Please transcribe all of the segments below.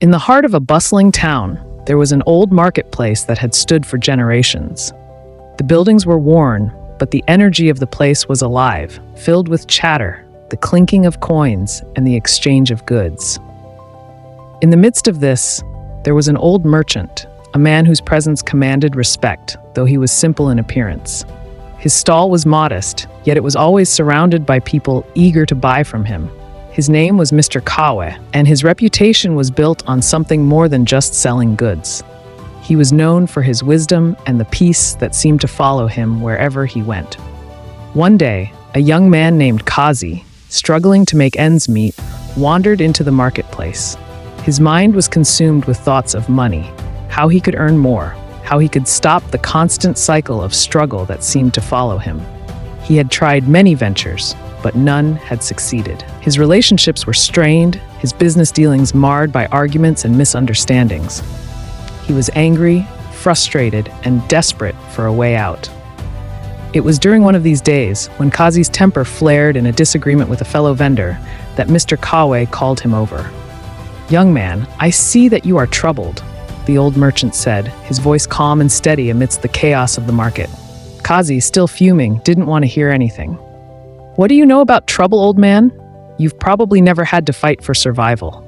In the heart of a bustling town, there was an old marketplace that had stood for generations. The buildings were worn, but the energy of the place was alive, filled with chatter, the clinking of coins, and the exchange of goods. In the midst of this, there was an old merchant, a man whose presence commanded respect, though he was simple in appearance. His stall was modest, yet it was always surrounded by people eager to buy from him. His name was Mr. Kawe, and his reputation was built on something more than just selling goods. He was known for his wisdom and the peace that seemed to follow him wherever he went. One day, a young man named Kazi, struggling to make ends meet, wandered into the marketplace. His mind was consumed with thoughts of money, how he could earn more, how he could stop the constant cycle of struggle that seemed to follow him. He had tried many ventures, but none had succeeded. His relationships were strained, his business dealings marred by arguments and misunderstandings. He was angry, frustrated, and desperate for a way out. It was during one of these days, when Kazi's temper flared in a disagreement with a fellow vendor, that Mr. Kawe called him over. "Young man, I see that you are troubled," the old merchant said, his voice calm and steady amidst the chaos of the market. Kazi, still fuming, didn't want to hear anything. "What do you know about trouble, old man? You've probably never had to fight for survival."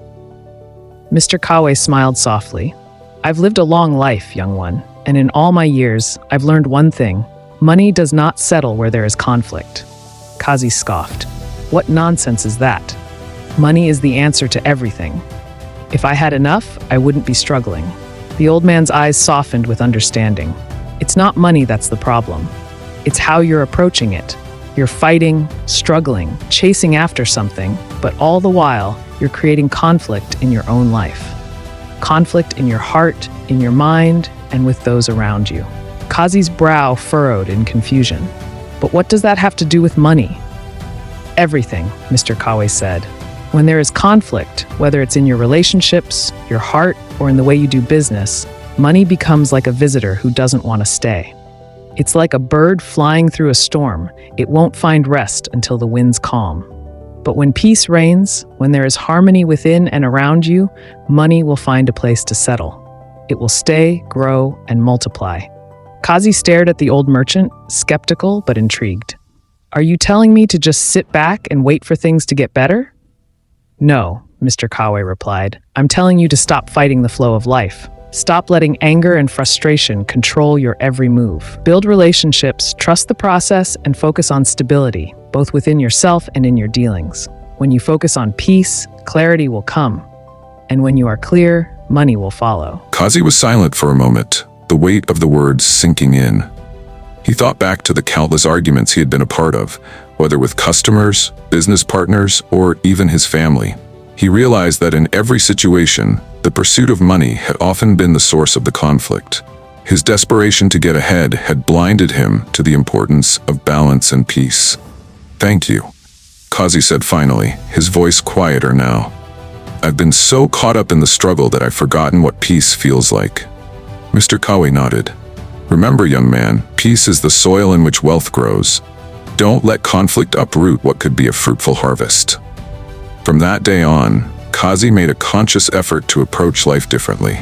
Mr. Kawe smiled softly. "I've lived a long life, young one, and in all my years, I've learned one thing. Money does not settle where there is conflict." Kazi scoffed. "What nonsense is that? Money is the answer to everything. If I had enough, I wouldn't be struggling." The old man's eyes softened with understanding. "It's not money that's the problem. It's how you're approaching it. You're fighting, struggling, chasing after something, but all the while, you're creating conflict in your own life. Conflict in your heart, in your mind, and with those around you." Kazi's brow furrowed in confusion. "But what does that have to do with money?" "Everything," Mr. Kawe said. "When there is conflict, whether it's in your relationships, your heart, or in the way you do business, money becomes like a visitor who doesn't want to stay. It's like a bird flying through a storm. It won't find rest until the winds calm. But when peace reigns, when there is harmony within and around you, money will find a place to settle. It will stay, grow, and multiply." Kazi stared at the old merchant, skeptical but intrigued. "Are you telling me to just sit back and wait for things to get better?" "No," Mr. Kawe replied. "I'm telling you to stop fighting the flow of life. Stop letting anger and frustration control your every move. Build relationships, trust the process, and focus on stability, both within yourself and in your dealings. When you focus on peace, clarity will come. And when you are clear, money will follow." Kazi was silent for a moment, the weight of the words sinking in. He thought back to the countless arguments he had been a part of, whether with customers, business partners, or even his family. He realized that in every situation, the pursuit of money had often been the source of the conflict. His desperation to get ahead had blinded him to the importance of balance and peace. "Thank you," Kazi said finally, his voice quieter now. "I've been so caught up in the struggle that I've forgotten what peace feels like." Mr. Kawe nodded. "Remember, young man, peace is the soil in which wealth grows. Don't let conflict uproot what could be a fruitful harvest." From that day on, Kazi made a conscious effort to approach life differently.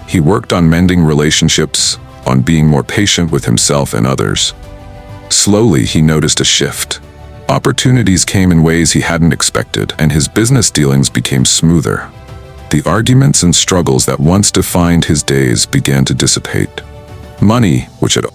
He worked on mending relationships, on being more patient with himself and others. Slowly, he noticed a shift. Opportunities came in ways he hadn't expected, and his business dealings became smoother. The arguments and struggles that once defined his days began to dissipate. Money, which had